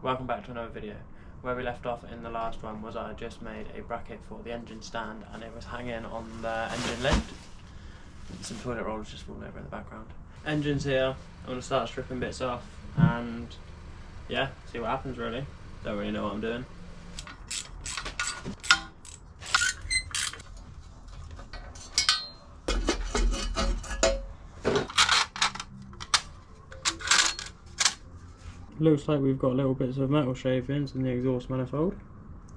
Welcome back to another video. Where we left off in the last one was I just made a bracket for the engine stand and it was hanging on the engine lift. Some toilet rollers just falling over in the background. Engine's here, I'm going to start stripping bits off and yeah, see what happens really. Don't really know what I'm doing. Looks like we've got little bits of metal shavings in the exhaust manifold,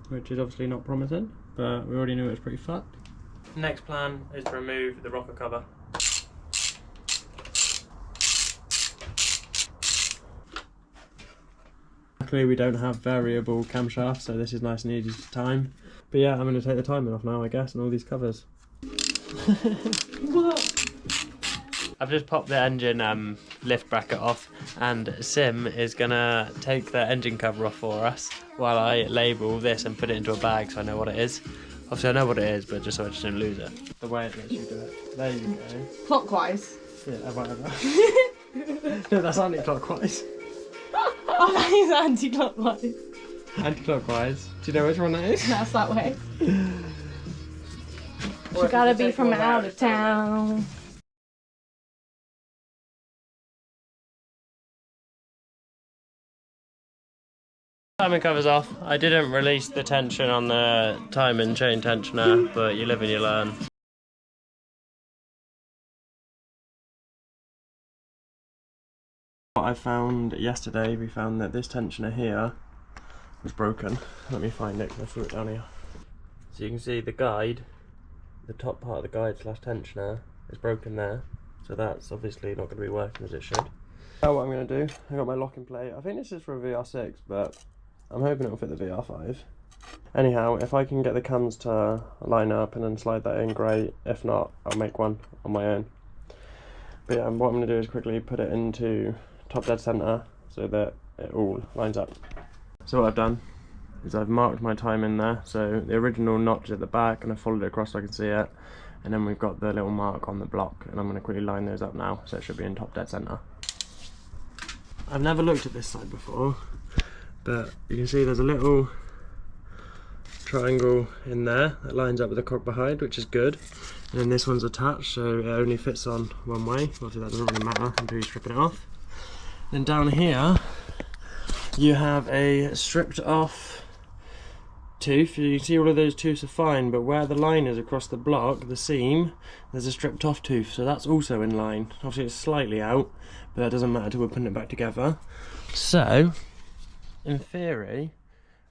which is obviously not promising, but we already knew it was pretty fucked. Next plan is to remove the rocker cover. Luckily we don't have variable camshaft, so this is nice and easy to time. But yeah, I'm going to take the timing off now I guess, and all these covers. What? I've just popped the engine lift bracket off and Sim is going to take the engine cover off for us while I label this and put it into a bag so I know what it is. Obviously I know what it is, but just so I just don't lose it. The way it lets you do it. There you go. Clockwise? Yeah, whatever. No, that's anti-clockwise. Oh, that is anti-clockwise. Anti-clockwise? Do you know which one that is? That's that way. You gotta be from out of town. Timing cover's off. I didn't release the tension on the timing chain tensioner, but you live and you learn. What I found yesterday, we found that this tensioner here was broken. Let me find it because I threw it down here. So you can see the guide, the top part of the guide slash tensioner is broken there. So that's obviously not going to be working as it should. Now what I'm going to do, I got my locking plate. I think this is for a VR6, but I'm hoping it'll fit the VR5. Anyhow, if I can get the cams to line up and then slide that in, great. If not, I'll make one on my own. But yeah, what I'm going to do is quickly put it into top dead center so that it all lines up. So what I've done is I've marked my time in there. So the original notch is at the back and I followed it across so I can see it. And then we've got the little mark on the block and I'm going to quickly line those up now so it should be in top dead center. I've never looked at this side before, but you can see there's a little triangle in there that lines up with the cock behind, which is good. And then this one's attached, so it only fits on one way. Obviously that doesn't really matter until you're stripping it off. Then down here, you have a stripped off tooth. You can see all of those tooths are fine, but where the line is across the block, the seam, there's a stripped off tooth, so that's also in line. Obviously it's slightly out, but that doesn't matter till we're putting it back together. So, in theory,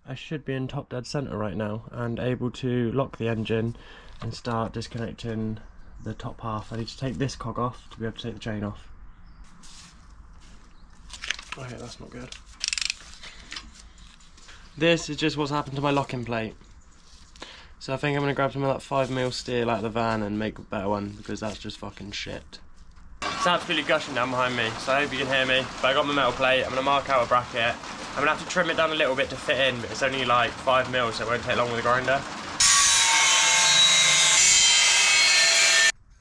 I should be in top dead center right now and able to lock the engine and start disconnecting the top half. I need to take this cog off to be able to take the chain off. Okay, that's not good. This is just what's happened to my locking plate. So I think I'm going to grab some of that 5mm steel out of the van and make a better one because that's just fucking shit. It's absolutely gushing down behind me, so I hope you can hear me. But I got my metal plate, I'm going to mark out a bracket. I'm going to have to trim it down a little bit to fit in, but it's only like 5mm, so it won't take long with the grinder.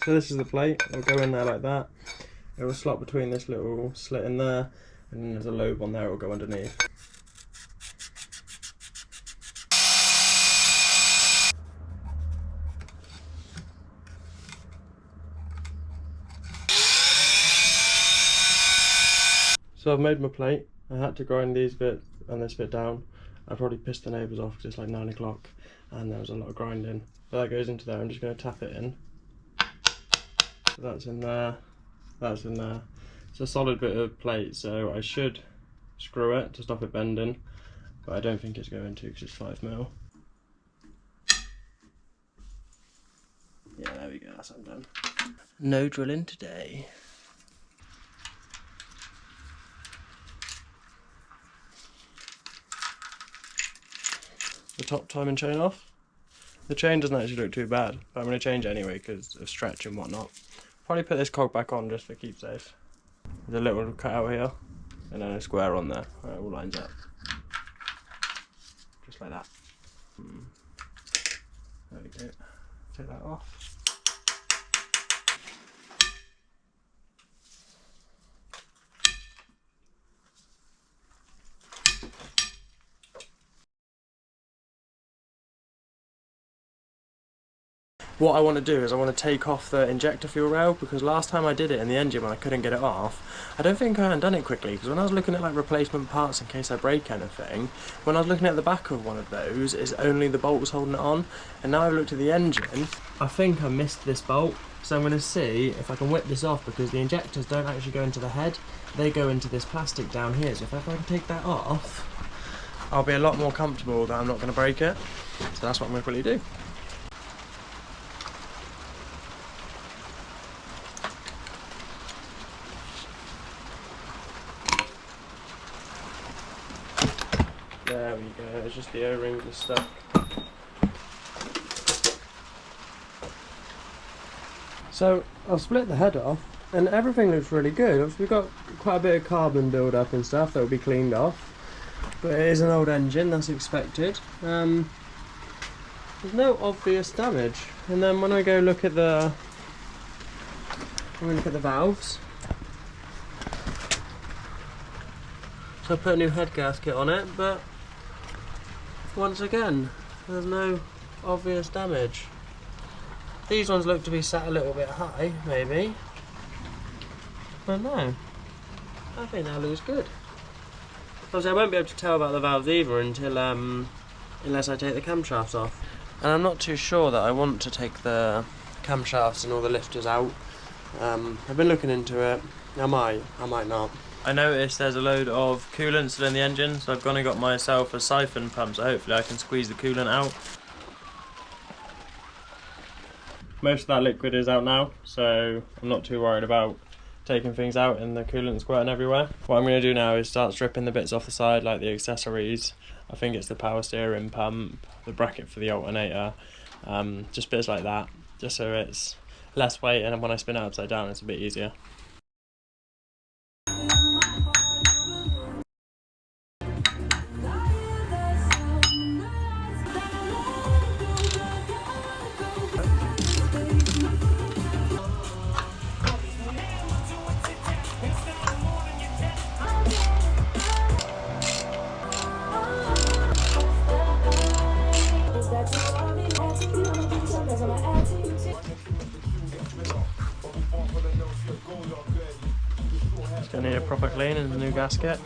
So this is the plate, it'll go in there like that. It will slot between this little slit in there, and then there's a lobe on there, it will go underneath. So I've made my plate. I had to grind these bits and this bit down. I probably pissed the neighbours off because it's like 9 o'clock and there was a lot of grinding. But that goes into there. I'm just going to tap it in. So that's in there. That's in there. It's a solid bit of plate, so I should screw it to stop it bending. But I don't think it's going to because it's 5mm. Yeah, there we go. That's undone. No drilling today. The top timing chain off. The chain doesn't actually look too bad, but I'm going to change it anyway because of stretch and whatnot. Probably put this cog back on just for keep safe. There's a little cutout here and then a square on there. It all lines up. Just like that. There we go. Take that off. what I want to do is I want to take off the injector fuel rail, because last time I did it in the engine when I couldn't get it off, I don't think I hadn't done it quickly, because when I was looking at like replacement parts in case I break anything, when I was looking at the back of one of those, it's only the bolts holding it on, and now I've looked at the engine, I think I missed this bolt, so I'm going to see if I can whip this off, because the injectors don't actually go into the head, they go into this plastic down here, so if I can take that off, I'll be a lot more comfortable that I'm not going to break it, so that's what I'm going to quickly do. There we go, it's just the O-rings are stuck. So I'll split the head off and everything looks really good. Obviously we've got quite a bit of carbon build up and stuff that will be cleaned off. But it is an old engine, that's expected. There's no obvious damage. And then when I go look at the valves. So I put a new head gasket on it, but once again, there's no obvious damage. These ones look to be sat a little bit high, maybe. But no, I think that looks good. Obviously I won't be able to tell about the valves either until, unless I take the camshafts off. And I'm not too sure that I want to take the camshafts and all the lifters out. I've been looking into it. I might not. I noticed there's a load of coolant still in the engine, so I've gone and got myself a siphon pump, so hopefully I can squeeze the coolant out. Most of that liquid is out now, so I'm not too worried about taking things out and the coolant squirting everywhere. What I'm going to do now is start stripping the bits off the side, like the accessories. I think it's the power steering pump, the bracket for the alternator, just bits like that, just so it's less weight, and when I spin it upside down it's a bit easier. It's going to need a proper clean and a new gasket.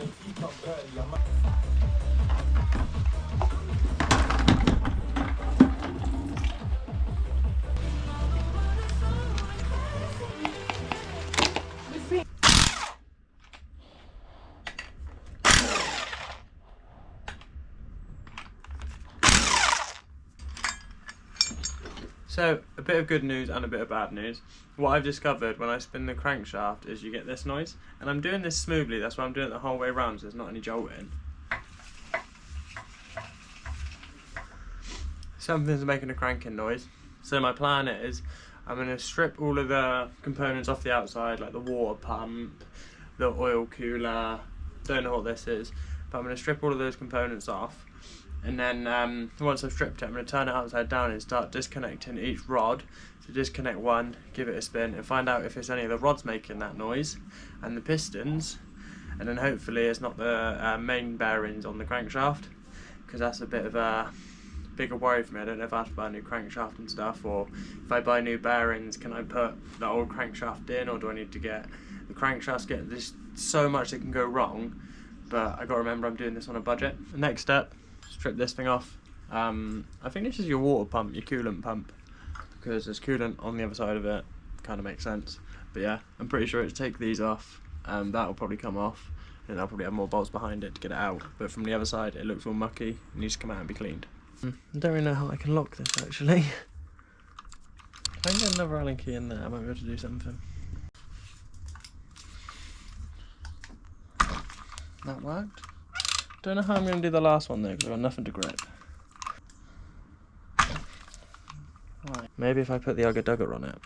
So, a bit of good news and a bit of bad news. What I've discovered when I spin the crankshaft is you get this noise, and I'm doing this smoothly, that's why I'm doing it the whole way around so there's not any jolting. Something's making a cranking noise. So my plan is, I'm going to strip all of the components off the outside, like the water pump, the oil cooler, don't know what this is, but I'm going to strip all of those components off. And then once I've stripped it, I'm going to turn it upside down and start disconnecting each rod. So disconnect one, give it a spin, and find out if it's any of the rods making that noise, and the pistons. And then hopefully it's not the main bearings on the crankshaft, because that's a bit of a bigger worry for me. I don't know if I have to buy a new crankshaft and stuff, or if I buy new bearings, can I put the old crankshaft in, or do I need to get the crankshaft? There's so much that can go wrong, but I got to remember I'm doing this on a budget. The next step, strip this thing off. I think this is your water pump, your coolant pump, because there's coolant on the other side of it. Kind of makes sense. But yeah, I'm pretty sure it's take these off, and that will probably come off, and I'll probably have more bolts behind it to get it out. But from the other side, it looks all mucky. It needs to come out and be cleaned. I don't really know how I can lock this actually. If I can get another Allen key in there, I might be able to do something. That worked. Don't know how I'm going to do the last one though, because I've got nothing to grip. Right. Maybe if I put the Ugga Dugger on it.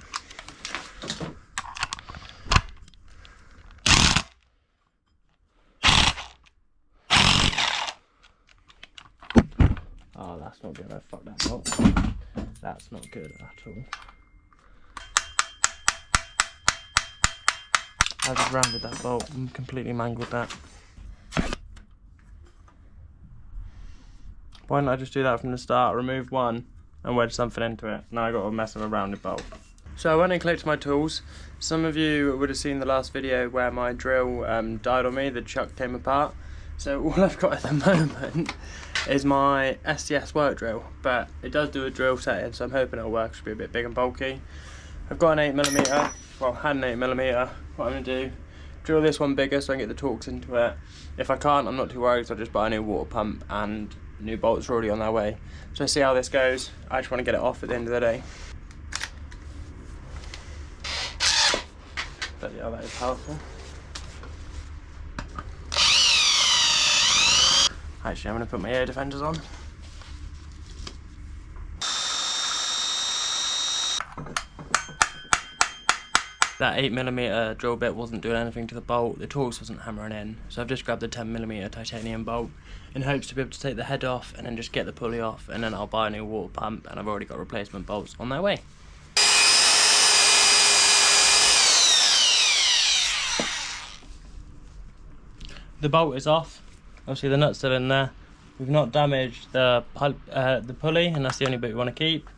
Oh, that's not good. I fucked that bolt. That's not good at all. I just rounded that bolt and completely mangled that. Why didn't I just do that from the start? Remove one and wedged something into it. Now I got a mess of a rounded bolt. So I went and collected my tools. Some of you would have seen the last video where my drill died on me, the chuck came apart. So all I've got at the moment is my SDS work drill, but it does do a drill setting, so I'm hoping it'll work. It should be a bit big and bulky. I've got an 8mm, well, had an 8mm. What I'm going to do, drill this one bigger so I can get the Torx into it. If I can't, I'm not too worried, so I'll just buy a new water pump, and new bolts are already on their way. So see how this goes. I just want to get it off at the end of the day. But yeah, that is powerful. Actually, I'm going to put my air defenders on. That 8mm drill bit wasn't doing anything to the bolt, the Torx wasn't hammering in, so I've just grabbed the 10mm titanium bolt in hopes to be able to take the head off and then just get the pulley off, and then I'll buy a new water pump, and I've already got replacement bolts on their way. The bolt is off, obviously the nut's still in there. We've not damaged the pulley, and that's the only bit we want to keep,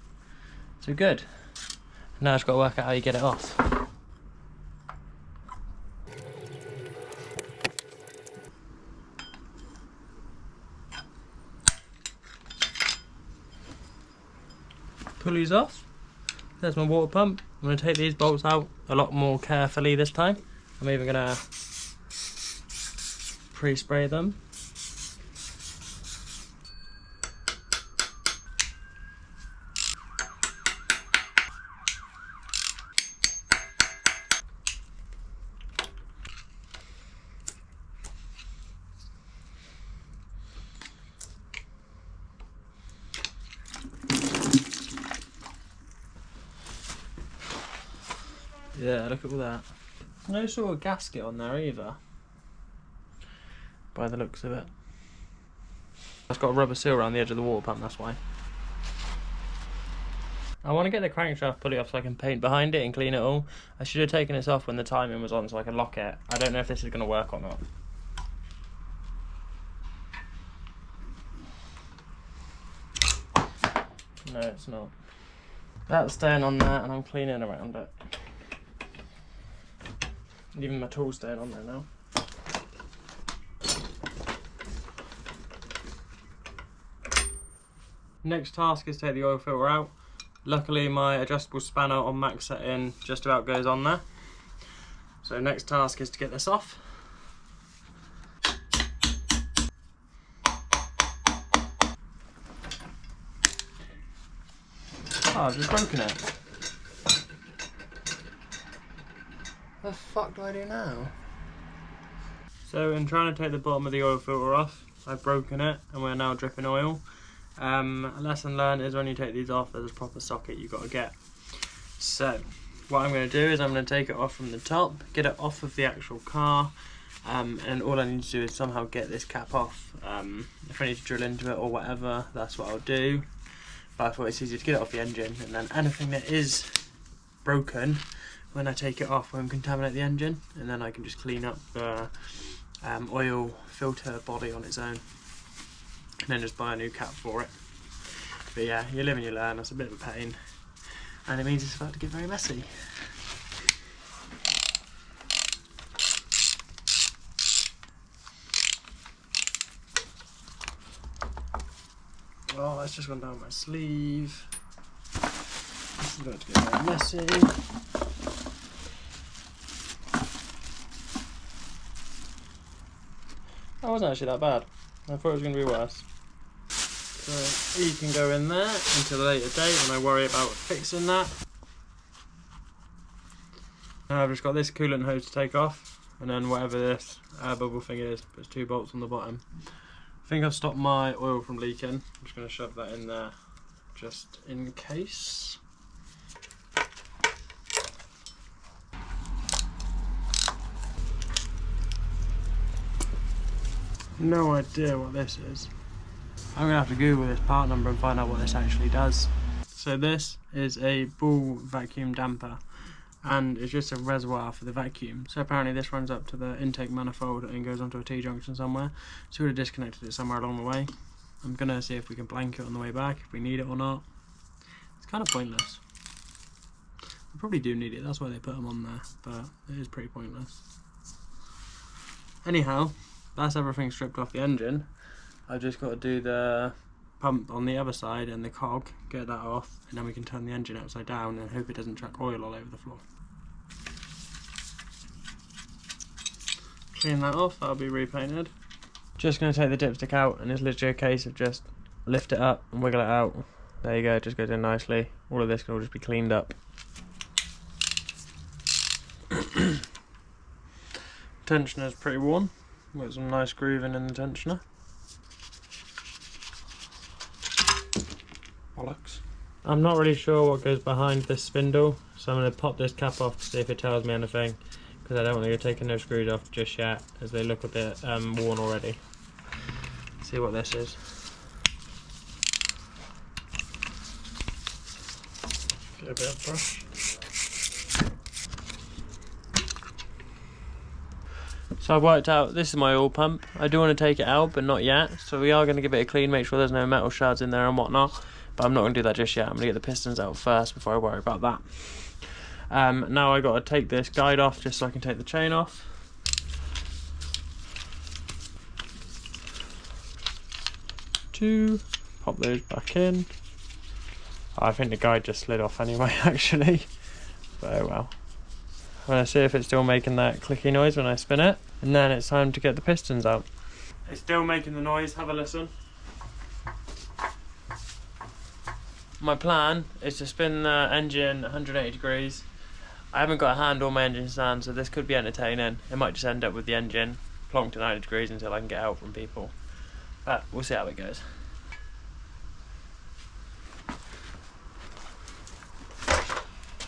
so good. Now I've just got to work out how you get it off. Pulley's off. There's my water pump. I'm going to take these bolts out a lot more carefully this time. I'm even going to pre-spray them. Yeah, look at all that. No sort of gasket on there either, by the looks of it. It's got a rubber seal around the edge of the water pump, that's why. I want to get the crankshaft pulley off so I can paint behind it and clean it all. I should have taken this off when the timing was on so I could lock it. I don't know if this is going to work or not. No, it's not. That's staying on there and I'm cleaning around it. Even my tool's staying on there now. Next task is take the oil filter out. Luckily my adjustable spanner on max setting just about goes on there. So next task is to get this off. Oh, I've just broken it. What the fuck do I do now? So in trying to take the bottom of the oil filter off, I've broken it and we're now dripping oil. A lesson learned is when you take these off, there's a proper socket you've got to get. So what I'm going to do is I'm going to take it off from the top, get it off of the actual car, and all I need to do is somehow get this cap off. If I need to drill into it or whatever, that's what I'll do. But I thought it's easier to get it off the engine, and then anything that is broken, when I take it off, won't contaminate the engine, and then I can just clean up the oil filter body on its own, and then just buy a new cap for it. But yeah, you live and you learn. That's a bit of a pain, and it means it's about to get very messy. Oh, that's just gone down my sleeve. This is about to get very messy. That wasn't actually that bad. I thought it was going to be worse. So E can go in there until a later date when I worry about fixing that. Now I've just got this coolant hose to take off, and then whatever this air bubble thing is, there's 2 bolts on the bottom. I think I've stopped my oil from leaking. I'm just going to shove that in there just in case. No idea what this is. I'm going to have to Google this part number and find out what this actually does. So this is a ball vacuum damper, and it's just a reservoir for the vacuum. So apparently this runs up to the intake manifold and goes onto a T-junction somewhere. So we would have disconnected it somewhere along the way. I'm going to see if we can blank it on the way back, if we need it or not. It's kind of pointless. I probably do need it, that's why they put them on there, but it is pretty pointless. Anyhow, that's everything stripped off the engine. I've just got to do the pump on the other side and the cog, get that off, and then we can turn the engine upside down and hope it doesn't track oil all over the floor. Clean that off, that'll be repainted. Just going to take the dipstick out, and it's literally a case of just lift it up and wiggle it out. There you go, it just goes in nicely. All of this can all just be cleaned up. Tensioner's pretty worn. Got some nice grooving in the tensioner. Bollocks. I'm not really sure what goes behind this spindle, so I'm going to pop this cap off to see if it tells me anything, because I don't want to go taking those screws off just yet, as they look a bit worn already. See what this is. Get a bit of brush. So I've worked out, this is my oil pump. I do want to take it out, but not yet. So we are going to give it a clean, make sure there's no metal shards in there and whatnot. But I'm not going to do that just yet. I'm going to get the pistons out first before I worry about that. Now I got to take this guide off just so I can take the chain off. Pop those back in. I think the guide just slid off anyway, actually. But oh well. I'm going to see if it's still making that clicky noise when I spin it. And then it's time to get the pistons out. It's still making the noise, have a listen. My plan is to spin the engine 180 degrees. I haven't got a handle on my engine stand, so this could be entertaining. It might just end up with the engine plonked to 90 degrees until I can get out from people. But we'll see how it goes.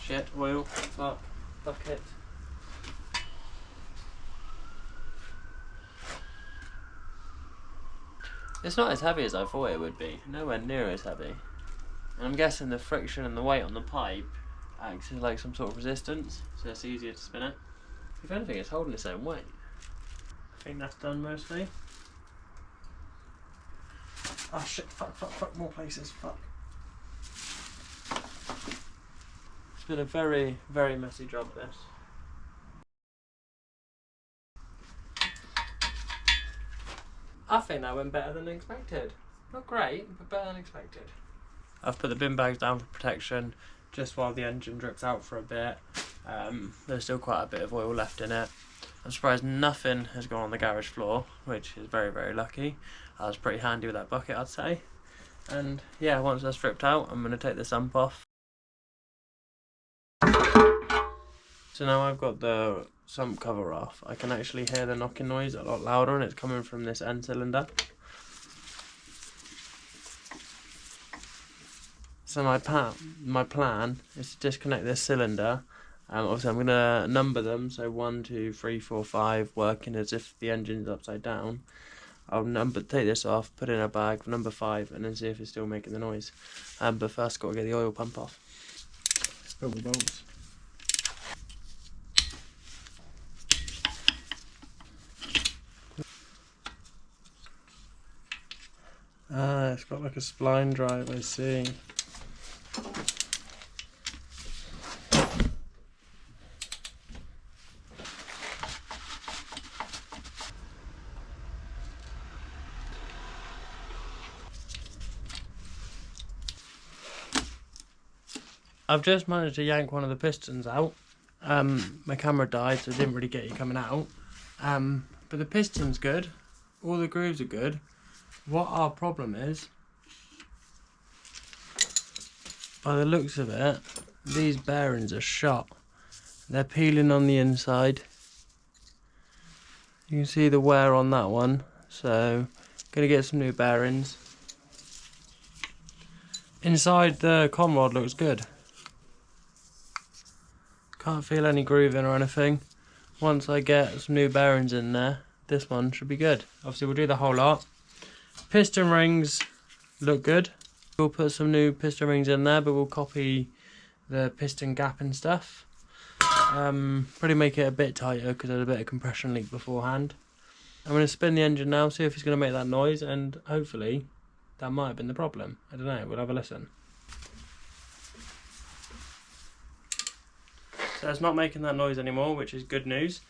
Shit, oil, fuck, bucket. It's not as heavy as I thought it would be, nowhere near as heavy. And I'm guessing the friction and the weight on the pipe acts as like some sort of resistance, so it's easier to spin it. If anything, it's holding its own weight. I think that's done mostly. Oh shit, fuck, more places, fuck. It's been a very, very messy job, this. I think that went better than expected. Not great, but better than expected. I've put the bin bags down for protection just while the engine drips out for a bit. There's still quite a bit of oil left in it. I'm surprised nothing has gone on the garage floor, which is very, very lucky. I was pretty handy with that bucket, I'd say. And yeah, once that's stripped out, I'm going to take the sump off. So now I've got the sump cover off, I can actually hear the knocking noise a lot louder, and it's coming from this end cylinder. So my plan is to disconnect this cylinder. Obviously I'm going to number them, so 1, 2, 3, 4, 5, working as if the engine's upside down. I'll take this off, put it in a bag for number 5, and then see if it's still making the noise. But first got to get the oil pump off. Oh, the bolts. Ah, it's got like a spline drive, I see. I've just managed to yank one of the pistons out. My camera died, so I didn't really get you coming out. But the piston's good. All the grooves are good. What our problem is, by the looks of it, these bearings are shot. They're peeling on the inside. You can see the wear on that one, so gonna get some new bearings. Inside, the con rod looks good. Can't feel any grooving or anything. Once I get some new bearings in there, this one should be good. Obviously we'll do the whole lot. Piston rings look good. We'll put some new piston rings in there, but we'll copy the piston gap and stuff. Probably make it a bit tighter because there's a bit of compression leak beforehand. I'm going to spin the engine now, see if it's going to make that noise, and hopefully that might have been the problem. I don't know, we'll have a listen. So it's not making that noise anymore, which is good news.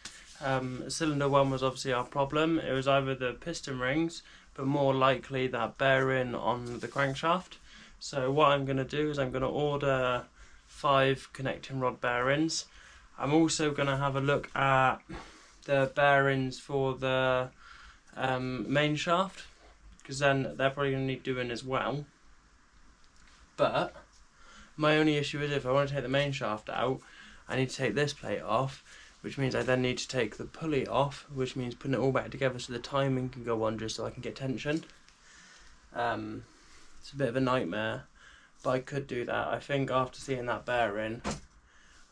Cylinder 1 was obviously our problem. It was either the piston rings, but more likely that bearing on the crankshaft. So what I'm going to do is I'm going to order 5 connecting rod bearings. I'm also going to have a look at the bearings for the main shaft, because then they're probably going to need doing as well. But my only issue is if I want to take the main shaft out, I need to take this plate off, which means I then need to take the pulley off, which means putting it all back together so the timing can go on just so I can get tension. It's a bit of a nightmare, but I could do that. I think after seeing that bearing,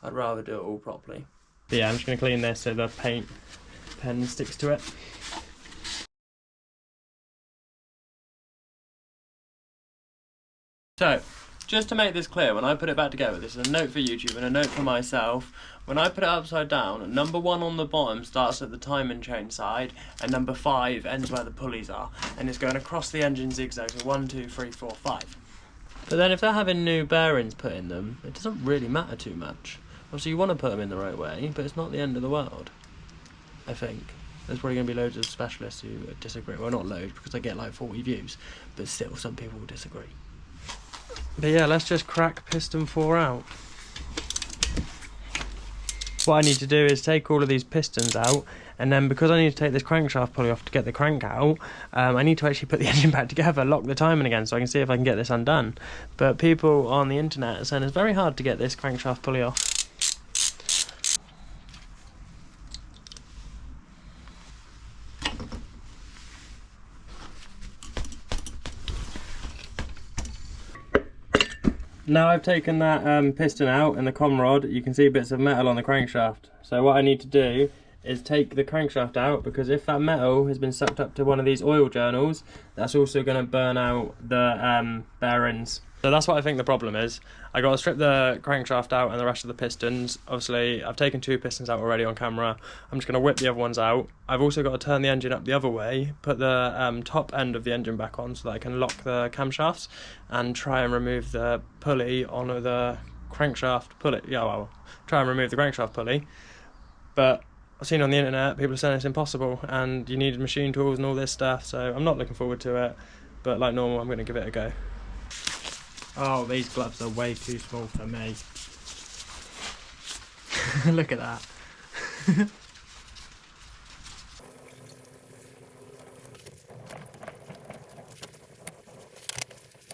I'd rather do it all properly. But yeah, I'm just going to clean this so the paint pen sticks to it. So, just to make this clear, when I put it back together, this is a note for YouTube and a note for myself. When I put it upside down, number 1 on the bottom starts at the timing chain side, and number 5 ends where the pulleys are, and it's going across the engine zigzag, so 1, 2, 3, 4, 5. But then if they're having new bearings put in them, it doesn't really matter too much. Obviously you want to put them in the right way, but it's not the end of the world, I think. There's probably going to be loads of specialists who disagree. Well, not loads, because I get like 40 views, but still some people will disagree. But yeah, let's just crack piston 4 out. What I need to do is take all of these pistons out, and then because I need to take this crankshaft pulley off to get the crank out, I need to actually put the engine back together, lock the timing again so I can see if I can get this undone. But people on the internet are saying it's very hard to get this crankshaft pulley off. Now I've taken that piston out and the com rod, you can see bits of metal on the crankshaft. So what I need to do is take the crankshaft out, because if that metal has been sucked up to one of these oil journals, that's also going to burn out the bearings. So that's what I think the problem is. I got to strip the crankshaft out and the rest of the pistons. Obviously I've taken 2 pistons out already on camera. I'm just going to whip the other ones out. I've also got to turn the engine up the other way, put the top end of the engine back on so that I can lock the camshafts and try and remove the pulley on the crankshaft pulley. Yeah, well, try and remove the crankshaft pulley. But I've seen on the internet people are saying it's impossible and you need machine tools and all this stuff, so I'm not looking forward to it, but like normal I'm going to give it a go. Oh, these gloves are way too small for me. Look at that.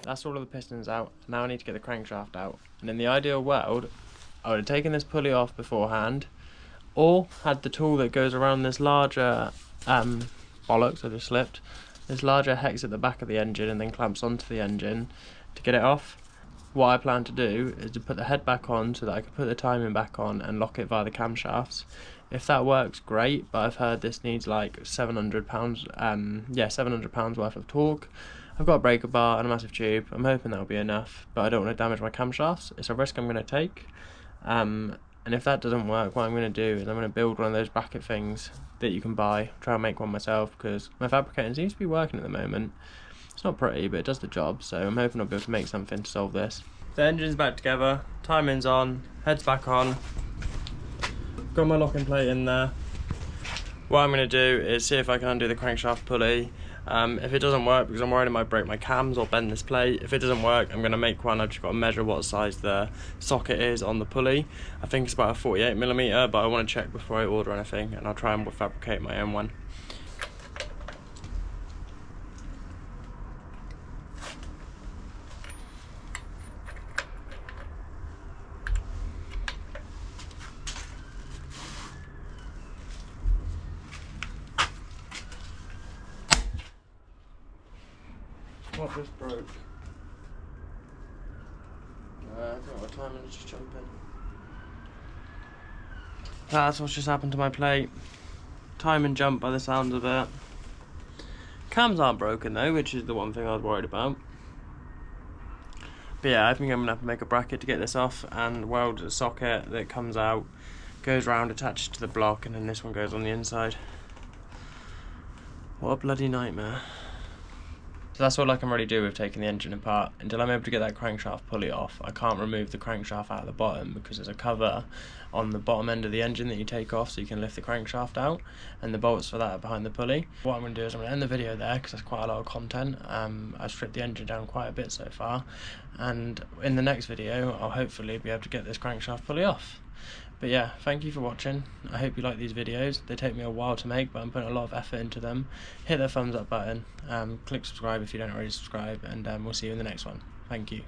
That's all of the pistons out. Now I need to get the crankshaft out. And in the ideal world, I would have taken this pulley off beforehand, or had the tool that goes around this larger bollocks, I just slipped, this larger hex at the back of the engine and then clamps onto the engine to get it off. What I plan to do is to put the head back on so that I can put the timing back on and lock it via the camshafts. If that works, great, but I've heard this needs like £700, £700 worth of torque. I've got a breaker bar and a massive tube. I'm hoping that'll be enough, but I don't want to damage my camshafts. It's a risk I'm going to take. And if that doesn't work, what I'm going to do is I'm going to build one of those bracket things that you can buy, try and make one myself, because my fabricating seems to be working at the moment. It's not pretty, but it does the job, so I'm hoping I'll be able to make something to solve this. The engine's back together, timing's on, head's back on. Got my locking plate in there. What I'm going to do is see if I can undo the crankshaft pulley. If it doesn't work, because I'm worried I might break my cams or bend this plate, if it doesn't work, I'm going to make one. I've just got to measure what size the socket is on the pulley. I think it's about a 48mm, but I want to check before I order anything, and I'll try and fabricate my own one. What just broke? I think my timing is just jumping. That's what's just happened to my plate. Timing jump by the sound of it. Cams aren't broken though, which is the one thing I was worried about. But yeah, I think I'm going to have to make a bracket to get this off and weld a socket that comes out, goes round, attaches to the block, and then this one goes on the inside. What a bloody nightmare. So that's all I can really do with taking the engine apart. Until I'm able to get that crankshaft pulley off, I can't remove the crankshaft out of the bottom, because there's a cover on the bottom end of the engine that you take off so you can lift the crankshaft out, and the bolts for that are behind the pulley. What I'm going to do is I'm going to end the video there, because that's quite a lot of content. I've stripped the engine down quite a bit so far, and in the next video I'll hopefully be able to get this crankshaft pulley off. But yeah, thank you for watching. I hope you like these videos. They take me a while to make, but I'm putting a lot of effort into them. Hit the thumbs up button, click subscribe if you don't already subscribe, and we'll see you in the next one. Thank you.